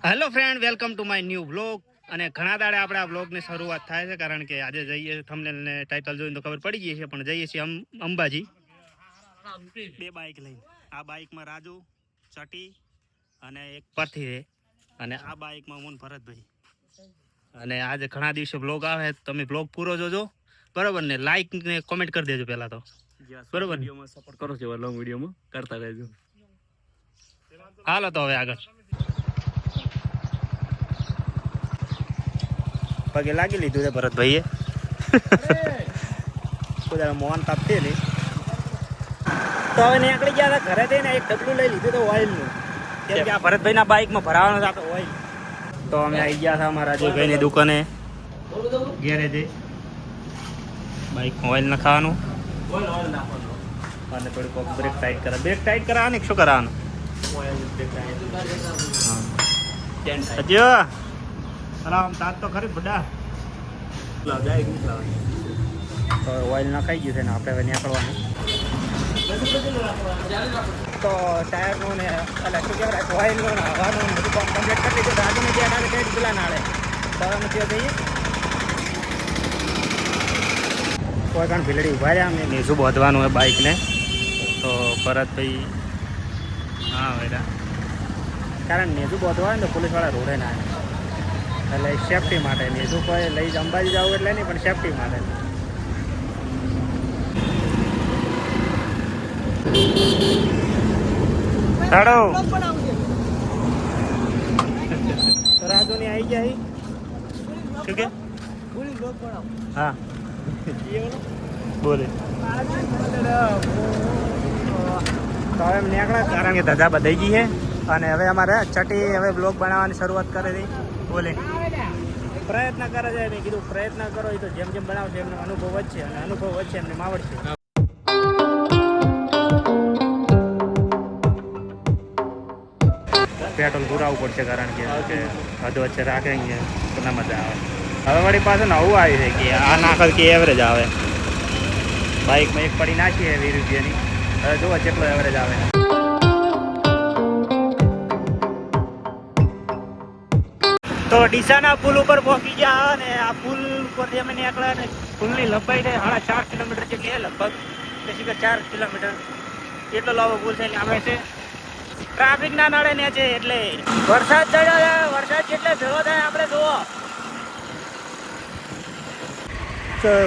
Hello friend, welcome to my new vlog. અને ઘણા દાડે આપણે આ વ્લોગની શરૂઆત થાય છે, કારણ કે આજે જઈએ થંબનેલ ને ટાઇટલ જોઈને તો ખબર પડી ગઈ છે, પણ જઈએ છીએ અંબાજી બે બાઇક લઈને. આ બાઇકમાં રાજુ, ચટી અને એક પરથી છે, અને આ બાઇકમાં હું ભરતભાઈ. અને આજે ઘણા દિવસે વ્લોગ આવે, તમે વ્લોગ પૂરો જોજો, બરોબર ને? લાઈક ને કોમેન્ટ કરી દેજો પહેલા તો, બરોબર? વિડીયોમાં સપોર્ટ કરો છો, લોંગ વિડીયોમાં કરતા રહેજો. હાલો તો હવે આગળ પગે લાગી લીધું છે ભરતભાઈએ. મોહન તાપતી નહીં તો હવે નીકળી ગયા હતા ઘરે થઈને. એક ડબલું લઈ લીધું તો ઓઇલનું, કેમ કે આ ભરતભાઈના બાઇકમાં ભરાવાનું છે આપણે ઓઇલ. તો અમે આવી ગયા હતા અમારા રાજુભાઈની દુકાને, ગેરેજે. બાઇકમાં ઓઇલ નખાવાનું અને થોડીક બ્રેક ટાઈટ કરા. બ્રેક ટાઈટ કરાવવાની શું કરાવવાનું? હજી આમ તાત તો ખરી બધા તો ઓઇલ નખાઈ ગયું છે ને આપણે હવે નીકળવાનું. તો ટાયરનું ને એટલે શું કહેવાય ઓઇલનું ને હવાનું બધું કામ કમ્પ્લીટ કરી દીધું. રાજુને ત્યાં આગળ કંઈ પેલા નાળે દવાનું ત્યાં જઈએ. કોઈ કારણ ભીલડી ઉભા રહ્યા અમને નીચું બાંધવાનું હોય બાઇકને. તો ભરતભાઈ હા વેરા કારણ નેજું બાંધવા હોય ને તો પોલીસવાળા રોડે ના આવે, એટલે સેફટી માટે. નેજું કોઈ લઈ અંબાજી જવું એટલે નહીં, પણ સેફટી માટે. ચાલો તો રાજુની આવી ગયા શું કે હા બોલે તો હવે એમ નીકળ્યા, કારણ કે ધજા બધાઈ ગઈ છે. અને હવે અમારે ચટી હવે બ્લોગ બનાવવાની શરૂઆત કરી હતી. બોલે પ્રયત્ન કરે છે. મેં કીધું પ્રયત્ન કરો, એ તો જેમ જેમ બનાવશે એમનો અનુભવ વધશે, અને અનુભવ વધશે એમને આવડશે. પેટ્રોલ પુરાવવું પડશે, કારણ કે હદ વચ્ચે રાખે અહીંયા તો ના મજા આવે. હવે વળી પાસે નવું આવ્યું છે કે આ નાખલ કે એવરેજ આવે. બાઇકમાં એક પડી નાખીએ 20 રૂપિયાની, હવે જુઓ કેટલો એવરેજ આવે. તો ડીસાના પુલ ઉપર પહોંચી ગયા, અને આ પુલ ઉપરથી અમે નીકળ્યા. અને પુલની લંબાઈ છે 4.5 કિલોમીટર જેટલી છે, લગભગ 4 કિલોમીટર એટલો લાંબો પુલ છે. એટલે અમે છે ટ્રાફિક ના નડે ને છે, એટલે વરસાદ ચડ્યો છે. વરસાદ જેટલે ભેગો થાય આપણે જુઓ.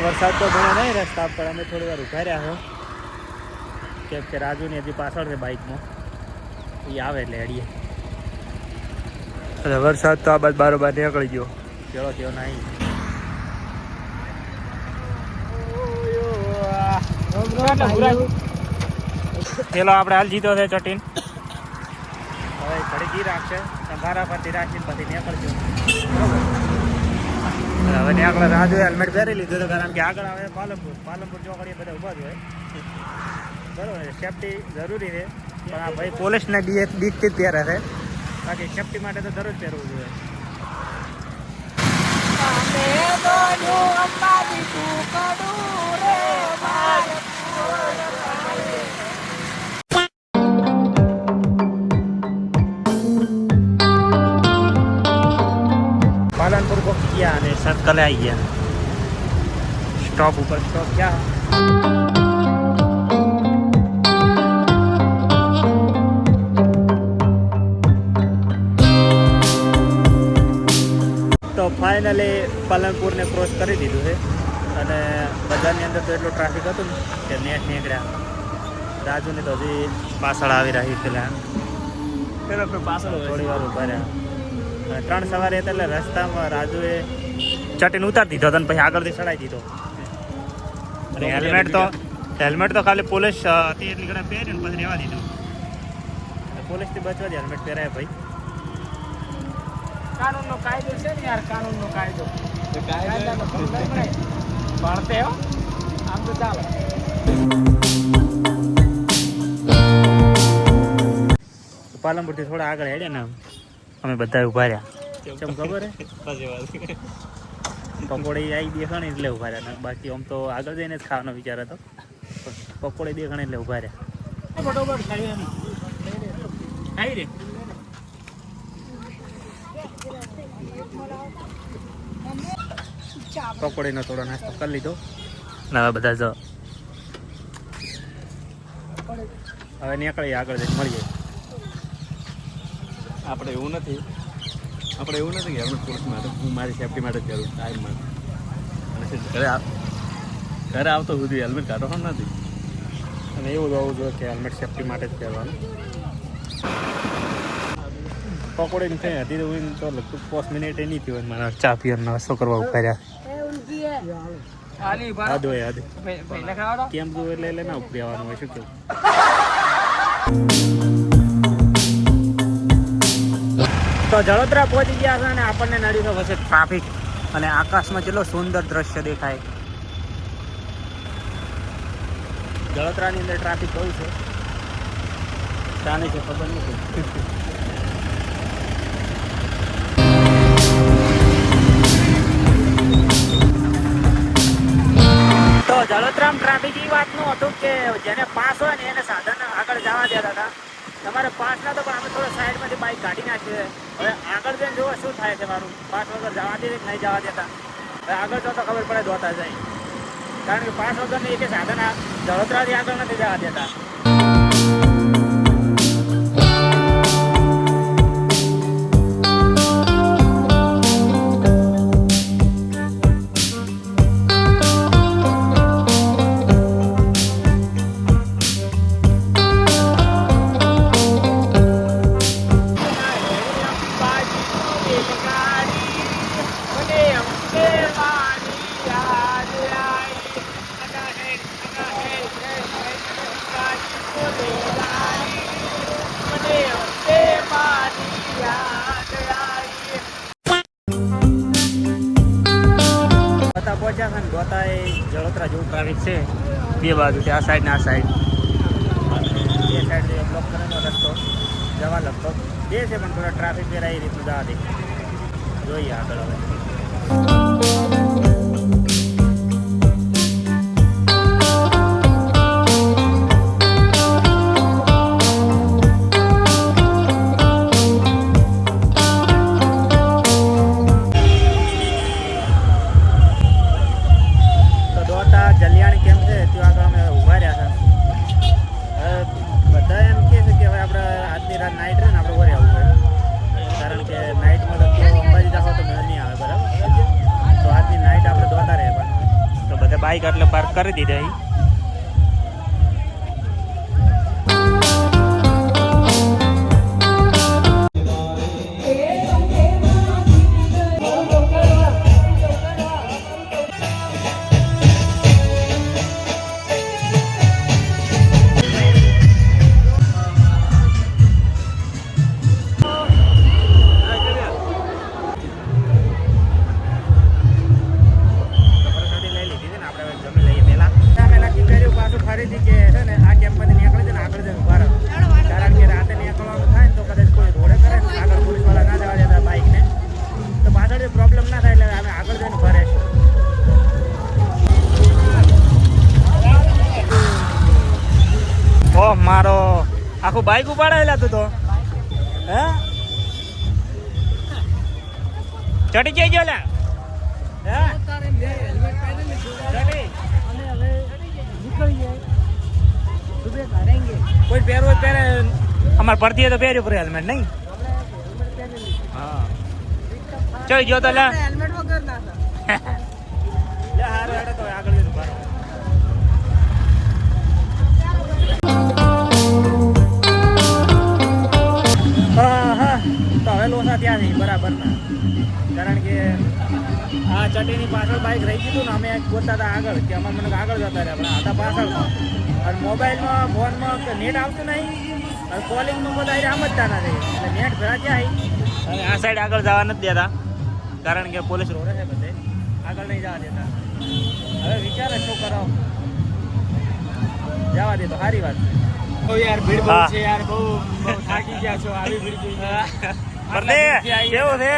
વરસાદ તો ઘણો નહીં રસ્તા પર. અમે થોડી વાર ઉભા રહ્યા છો, કેમ કે રાજુની હજી પાછળ છે બાઇકમાં, એ આવે એટલે અડીએ. અને વરસાદ તો આ બાદ બારોબાર નીકળી ગયો, કેવો કેવો નહીં. પેલો આપણે હાલ જીતો છે ચટીન. હવે ઘડી જી રાખશે, સંભારા પરથી રાખીને પછી નીકળજો. હવે નીકળે. રાજુ હેલ્મેટ પહેરી લીધું, કારણ કે આગળ આવે પાલનપુર ચોકડીએ બધા ઊભા જ હોય, બરાબર. સેફટી જરૂરી છે, પણ આ ભાઈ પોલીસને બીકથી જ પહેરે છે, બાકી સેફટી માટે તો દરરોજ પહેરવું જોઈએ. પાલનપુર પહોંચી ગયા અને સર્કલે આવી ગયા. સ્ટોપ ઉપર સ્ટોપ ક્યાં? તો ફાઇનલી પાલનપુરને ક્રોસ કરી દીધું છે. અને બજારની અંદર તો એટલું ટ્રાફિક હતું ને કે નેટ નીકળ્યા. રાજુને તો હજી પાછળ આવી રહી પેલા પાછળ થોડી વાર ઉભા રહ્યા. 3 સવારે હતા, એટલે રસ્તામાં રાજુએ ચટીને ઉતારી દીધો હતો, પછી આગળથી ચડાવી દીધો. અને હેલ્મેટ તો ખાલી પોલીસ હતી એટલી ઘણા પહેરી ને પછી રહેવા દીધો. પોલીસથી બચવા દે હેલ્મેટ પહેરાય ભાઈ. કાનૂનનો કાયદો છે ને યાર, કાનૂનનો કાયદો ભણતે હો, આમ તો ચાલે. પાલનપુરથી થોડા આગળ હેડ્યા ને અમે બધા ઉભા રહ્યા. કેમ ખબર હે? પકોડી આવી દેખાણી એટલે ઉભા રહ્યા, બાકી આમ તો આગળ જઈને જ ખાવાનો વિચાર હતો. પકોડી દેખાણી એટલે ઉભા રહ્યા. પકોડીનો થોડો નાસ્તો કરી લીધો ને હવે બધા જો હવે નીકળીએ આગળ જઈને મળીએ. આપણે એવું નથી કે આપણે પોલીસ માટે હું મારી સેફટી માટે જ કરું ટાઈમ માટે અને ઘરે આવતો સુધી હેલ્મેટ કાઢવાનું નથી અને એવું હોવું જોઈએ કે હેલ્મેટ સેફટી માટે જ પહેરવાનું. પકોડીને થઈ હતી તો લગભગ 5 મિનિટ નહીં થયું મારા ચા પીવાનો નાસ્તો કરવા ઉભા કેમ તું એટલે ના ઉપરી આવવાનું હોય શું કેવું. તો જળોદરા પહોંચી ગયા છે અને આપણને નડ્યું તો વચ્ચે ટ્રાફિક અને આકાશમાં કેટલો સુંદર દ્રશ્ય દેખાય. જળોદરાની અંદર ટ્રાફિક બહુ છે, શાને છે ખબર નથી. તો જળોદરામ ટ્રાફિક એ વાતનું હતું કે જેને પાસ હોય ને એને સાધન આગળ જવા દેતા હતા. તમારે પાસ ના તો પણ અમે થોડા સાઈડમાંથી બાઇક કાઢી નાખીએ. હવે આગળ જઈને જોવા શું થાય છે, મારું પાસ વગર જવા દે કે નહીં જવા દેતા. હવે આગળ જો તો ખબર પડે દોતા જાય, કારણ કે પાસ વગર એક સાધન જળોદરાથી આગળ નથી જવા દેતા. ગોતા એ જળોદરા જેવું ટ્રાફિક છે બે બાજુ છે, આ સાઈડ ને આ સાઈડ. એ સાઈડ બ્લોક કરેલો રસ્તો જવા લગભગ બે છે પણ થોડા ટ્રાફિક વેરા એ રીતનું જવા દે. જોઈએ આગળ હવે. જલિયાણી કેમ છે ત્યાં આગળ અમે ઊભા રહ્યા હતા. બધા એમ કહે છે કે હવે આપણે આજની રાત નાઇટ રહે ને આપણે વરે આવવું પડે, કારણ કે નાઇટમાં તો અંબાજી જાઓ તો મજા નહીં આવે. બરાબર, તો આજની નાઇટ આપણે દોતા રહેવાનું. તો બધા બાઇક એટલે પાર્ક કરી દીધા. ફરીથી કે છે ને આ કેમ્પમાંથી નીકળે છે ને આગળ જઈને ઉભા રહે, કારણ કે રાતે નીકળવાનું થાય ને તો કદાચ કોઈ રોડે કરે ને આગળ પોલીસવાળા ના જવા દેતા બાઇકને, તો પાછળ પ્રોબ્લેમ ના થાય એટલે અમે આગળ જઈને ઉભા રહીશું. ઓહ મારો આખું બાઇક ઉપાડાયેલા તું તો હે ચડી જઈ ગયો લે કોઈ પહેરવો પહેરે, અમારે પડતી હોય તો પહેર્યું પડે હેલ્મેટ નહીં. હા ચઈ ગયો તો લે હેલ્મેટ વગર ના લે હારે હેડે તો આગળ જઈને ઉભા રહો. તો હવે લોસા ત્યાં નહીં બરાબર ના, કારણ કે આ ચટીની પાછળ બાઇક રહી ગયું ને અમે ગોતા હતા આગળ કે અમારે મને આગળ જતા રહ્યા પણ હતા પાછળમાં. અને મોબાઈલમાં ફોનમાં નેટ આવતું નહીં અને કોલિંગમાં બધા સમજતા નથી એટલે નેટ ભેળા જાય. અને આ સાઈડ આગળ જવા નથી દેતા કારણ કે પોલીસ રોડે છે, બધે આગળ નહીં જવા દેતા. હવે વિચારે શું કરો, જવા દે તો સારી વાત. યાર ભીડ બહુ છે યાર, બહુ થાકી ગયા છો. આવી ભીડ જોઈએ કેવું છે?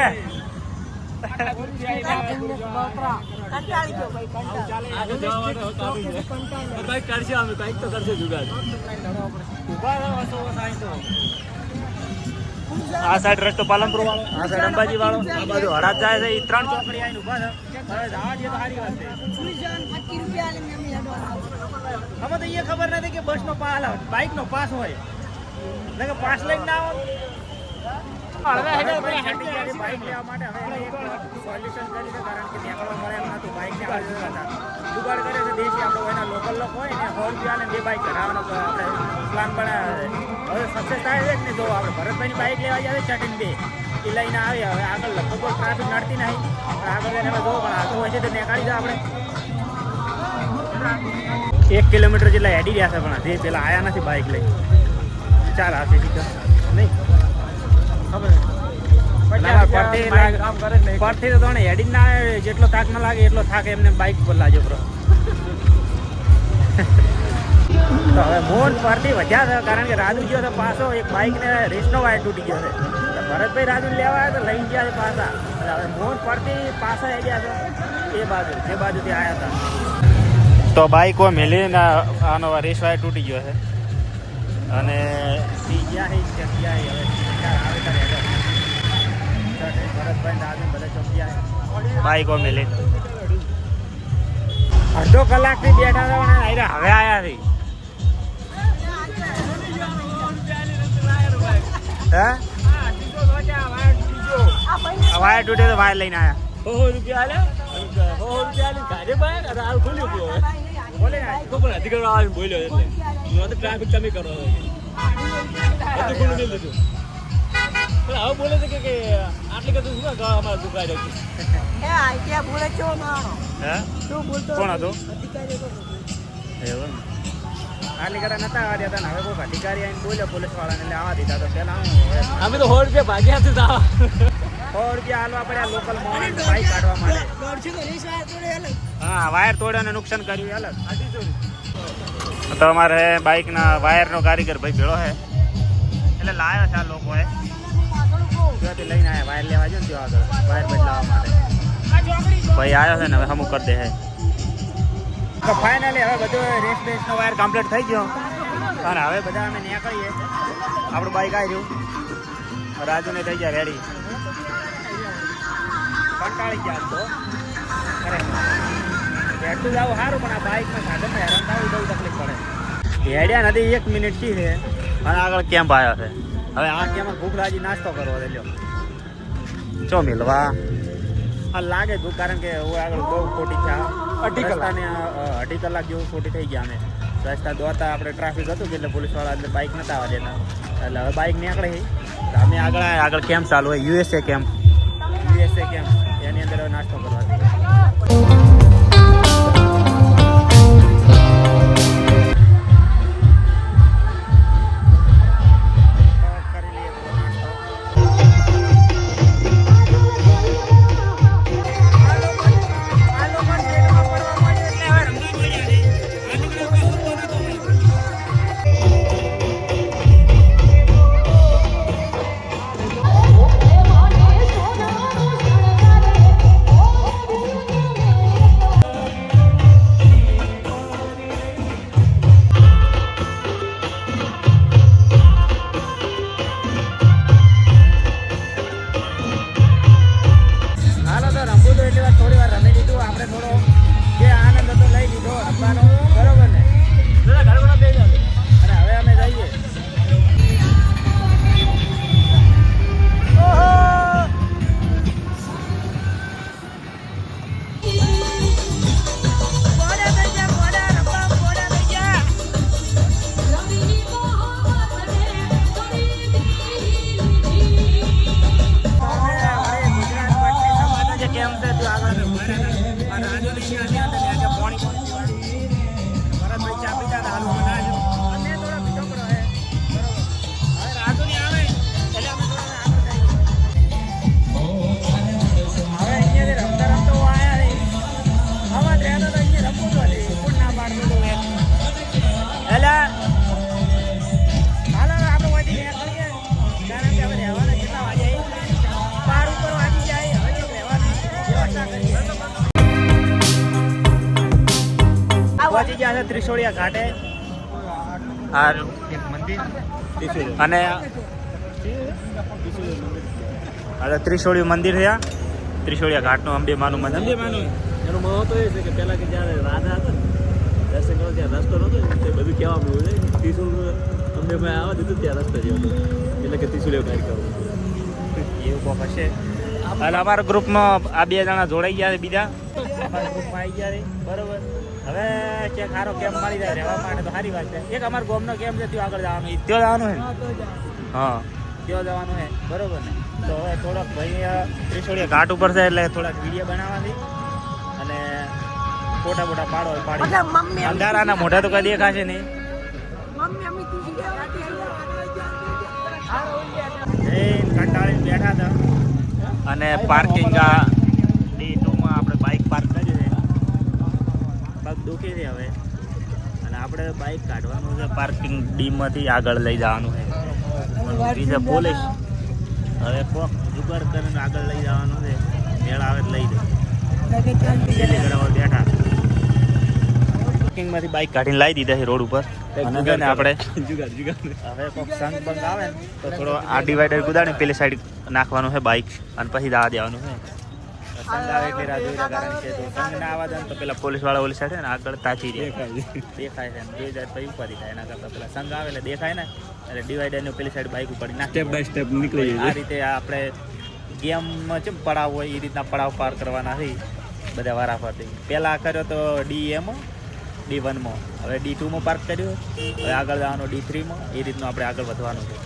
કરશે અમે કઈક તો કરશે જુગાડ. આ સાઈડ રસ્તો પાલનપુર વાળો, આ સાઈડ અંબાજી વાળો, આ બાજુ હરાજ જાય છે. એ 3 ચોકડી આવીને ઉભા છે. હવે જવા દઈએ તો સારી વાત છે. અમે તો એ ખબર નથી કે બસનો પાસ બાઇકનો પાસ હોય કે પાસ લઈને ના આવો. બાઇક લેવા માટે હવે એક સોલ્યુશન કરી છે, કારણ કે નીકળવા મળે એમ નતું. બાઇક ને જુગાડ કરે છે દેશી આપણો, એના લોકલ લોકો હોય ને 100 રૂપિયા ને 2 બાઇક કઢાવવાનો આપણે પ્લાન બનાવ્યો છે. હવે સક્સેસ થાય છે ને, જો આપણે ભરતભાઈની બાઇક લેવા જાય ચટીને 2 એ લઈને આવી. હવે આગળ લગભગ ટ્રાફિક નડતી નહીં, પણ આગળ જઈને હવે જો પણ આગળ હોય છે તો નીકાળી દો આપણે. 1 કિલોમીટર જેટલા હેડી રહ્યા છે, પણ હજી પેલા આયા નથી બાઇક લઈ. ચાલ આવશે નહીં ખબર પરથી તો તને હેડી ના આવે, જેટલો થાક ના લાગે એટલો થાક એમને બાઇક પર લાગ્યો બ્રો. તો હવે મોન પરથી વધ્યા છે, કારણ કે રાજુ ગયો તો પાછો એક બાઇક ને રેસનો વાયર તૂટી ગયો છે. ભરતભાઈ રાજુ લેવા આવ્યા તો લઈને ગયા છે પાછા. હવે મોન પરથી પાછા આવી ગયા છે એ બાજુ જે બાજુથી આવ્યા હતા. તો બાઇકો મેલીને આનો રેસ વાયર તૂટી ગયો છે અને ગયા છે હવે આવે બાઈકો મેલી અડધો કલાકથી બેઠા હતા અને હવે આયા છે. વાયર તૂટે તો વાયર લઈને આયા. 100 રૂપિયા ટ્રાફિક કમી કરો. હવે બોલે છે કે આટલી કદું શું અમારા દુકાન કોણ હતું આટલી કડા નતા આવવા દેતા ને હવે કોઈ અધિકારી આવીને બોલ્યો પોલીસ વાળાને એટલે આવવા દીધા. તો પેલા અમે તો 100 રૂપિયા ભાગ્યા હતા. 100 રૂપિયા હાલવા પડ્યા લોકલ મોણ બાઈક કાઢવા માટે. હા વાયર તોડ્યો ને નુકસાન કર્યું અલગ. તો અમારે બાઈકના વાયરનો કારીગર ભાઈ ભેળો છે એટલે લાવ્યો છે આ લોકોએ. ત્યાંથી લઈને આવ્યા વાયર લેવા જો ને ત્યાં આગળ વાયર બદલાવવા માટે ભાઈ આવ્યો છે ને હવે અમુક કરી દે છે. તો ફાઇનલી હવે બધું રેસનો વાયર કમ્પ્લીટ થઈ ગયો અને હવે બધા અમે નીકળીએ. આપણું બાઈક આવી રહ્યું, રાજુને થઈ ગયા રેડી. કંટાળી ગયા તો અરે એટલું જ આવું સારું, પણ આ બાઇકમાં સાધનમાં હેરાન થવું બહુ તકલીફ પડે. હેડ્યા નથી 1 મિનિટ થી છે અને આગળ કેમ્પ આવ્યો છે. હવે આ કેમ્પ ભૂખ લાગી નાસ્તો કરવો છે લ્યો ચો મિલવા આ લાગે ભૂખ, કારણ કે હું આગળ બહુ ખોટી છે. 2.5 કલાક જેવું ખોટી થઈ ગયા. અમે રસ્તા દોડતા આપણે ટ્રાફિક હતું કે એટલે પોલીસવાળા એટલે બાઇક નતા આવવા દેતા. એટલે હવે બાઇક નીકળે અમે આગળ કેમ્પ ચાલુ હોય યુએસએ કેમ્પ એની અંદર નાસ્તો કરવા. પહોંચી ગયા છે ત્રિશોળિયા ઘાટે. આ એક મંદિર અને હવે ત્રિશોળિયું મંદિર છે આ ત્રિશોળિયા ઘાટનું અંબે માનું મંદિર. એનો મહત્વ એ છે કે પહેલા કે જ્યારે રાજા હતા ને દર્શન કરવા ત્યાં રસ્તો નહોતો ને તે બધું કહેવા મળ્યું છે ત્રિશુલ અમને મેં આવવા દીધું ત્યાં રસ્તો જેવો એટલે કે ત્રિશુલ એવું કાર્ય કરવું એવું કોક હશે. હાલ અમારા ગ્રુપમાં આ 2 જણા જોડાઈ ગયા છે બીજા અમારા ગ્રુપમાં આવી ગયા છે બરોબર. હવે કે ખારો કેમ મળી જાય રહેવા માટે તો સારી વાત છે. એક અમારા ગામનો કેમ છે ત્યાં આગળ જવાનું ત્યાં જવાનું છે ને હા ત્યાં જવાનું છે બરોબર ને. તો હવે થોડોક ભાઈ ત્રિશોળિયા ઘાટ ઉપર છે એટલે થોડાક વિડીયો બનાવવાની અને ફોટા બોટા પાડી અંધારાના મોઢા તો કઈ દેખાશે નહીં. કંટાળીને બેઠા હતા અને પાર્કિંગ D2માં આપણે બાઇક પાર્ક કરી છે. પગ દુખી છે હવે અને આપણે બાઇક કાઢવાનું છે પાર્કિંગ ડીમાંથી આગળ લઈ જવાનું છે. બીજા પોલીસ હવે કોક જુગાડ કરીને આગળ લઈ જવાનું છે. મેળ આવે લઈ દે બેઠા પાર્કિંગમાંથી બાઇક કાઢીને લાવી દીધા છે રોડ ઉપર. અને છે ને આપણે હવે કોક સંગ બંગ આવે ને તો થોડો આ ડિવાઈડર કુદાડી પેલી સાઈડ નાખવાનું છે બાઇક અને પછી દા દેવાનું છે. સંગ આવે એટલે રાહ જોઈ રહ્યા કારણ કે જો સંગ ના આવવા દે તો પેલા પોલીસ વાળા ઓલી સાઈડ ને આગળ તાચી દેખાય છે જોઈ જાય પછી ઉપાધી થાય. એના કરતાં પેલા સંગ આવે એટલે દેખાય ને એટલે ડિવાઈડર ને પેલી સાઈડ બાઇક ઉપાડી નાખે. સ્ટેપ બાય સ્ટેપ નીકળી આ રીતે આપણે ગેમમાં જેમ પડાવ હોય એ રીતના પડાવ પાર કરવાના છે બધા વારાફરતી. પહેલાં કર્યો તો D1 હવે D2માં પાર્ક કર્યું હવે આગળ જવાનું D3માં એ રીતનું આપણે આગળ વધવાનું છે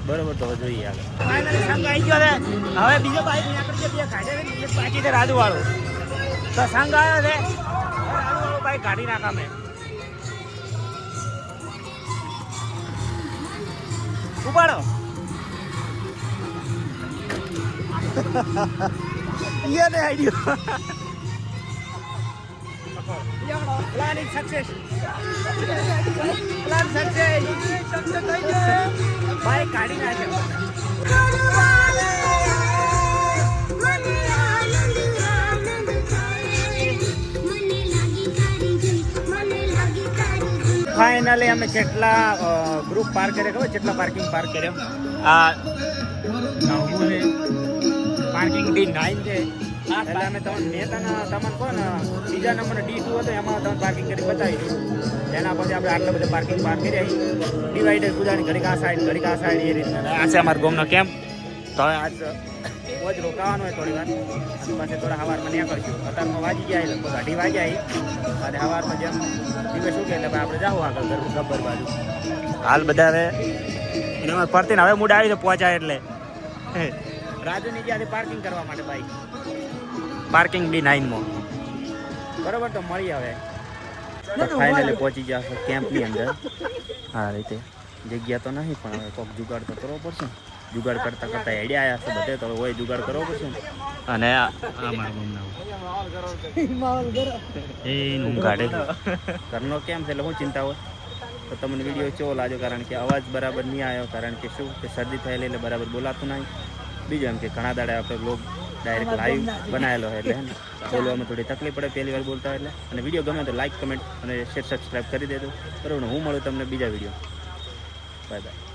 બરોબર. તો જોઈએ આગળ ફાઇનલી સંઘ આવી ગયો છે. હવે બીજો બાઇક નીકળી ગયો કાઢે એક બાકી છે રાજુવાળું તો સંઘ આવ્યો છે રાજુવાળું બાઇક કાઢી નાખા મેં ઉપાડો યાદ આઈડિયો Planning success. Plan success. Baik kali aja. Finally અમે જેટલા ગ્રુપ પાર્ક કર્યા ખબર જેટલા પાર્કિંગ પાર્ક કર્યા આ પાર્કિંગ D9 છે. એટલે અમે તમને કહો ને બીજા નંબરનો D2 હતો એમાં તમે પાર્કિંગ કરી બતાવી દીધું. એના પછી આપણે આટલા બધા પાર્કિંગ પાર્ક કર્યા ડિવાઈડર કુદાણી ઘડીક આ સાઈડ એ રીતના. આ છે અમારા ગામનો કેમ્પ. તો હવે આજ રોજ રોકાવાનું હોય થોડી વાર અને પછી થોડા સવારમાં નીકળશું. અત્યારમાં વાગી ગયા લગભગ 2:30 વાગ્યા અને સવારમાં જેમ દિવસ શું કે એટલે આપણે જાવું આગળ ગબ્બર બાજુ. હાલ બધા હવે એમાં ફરતી ને હવે મૂડ આવી તો પહોંચાય એટલે રાજુની જ્યાંથી પાર્કિંગ કરવા માટે બાઈક પાર્કિંગ D9માં બરોબર. તો મળી હવે ફાઇનલી પહોંચી ગયા કેમ્પની અંદર. હા રીતે જગ્યા તો નહીં પણ હવે કોઈક જુગાડ તો કરવો પડશે. જુગાડ કરતાં આઈડિયા આવ્યા છે બધે તો હોય જુગાડ કરવો પડશે ને. અને એ ઊંઘ કાઢે ઘરનો કેમ છે એટલે શું ચિંતા હોય તો તમને વિડીયો કેવો લાગ્યો કારણ કે અવાજ બરાબર નહીં આવ્યો કારણ કે શું કે શરદી થયેલી એટલે બરાબર બોલાતું નહીં. બીજું એમ કે ઘણા દાડા આપણે બ્લોગ ડાયરેક્ટ લાઈવ બનાવેલો હોય એટલે ને બોલવામાં થોડી તકલીફ પડે પહેલી વાર બોલતા હોય એટલે. અને વિડીયો ગમે તો લાઈક કમેન્ટ અને શેર સબસ્ક્રાઈબ કરી દેજો બરાબર. હું મળું તમને બીજા વિડીયો. Bye bye.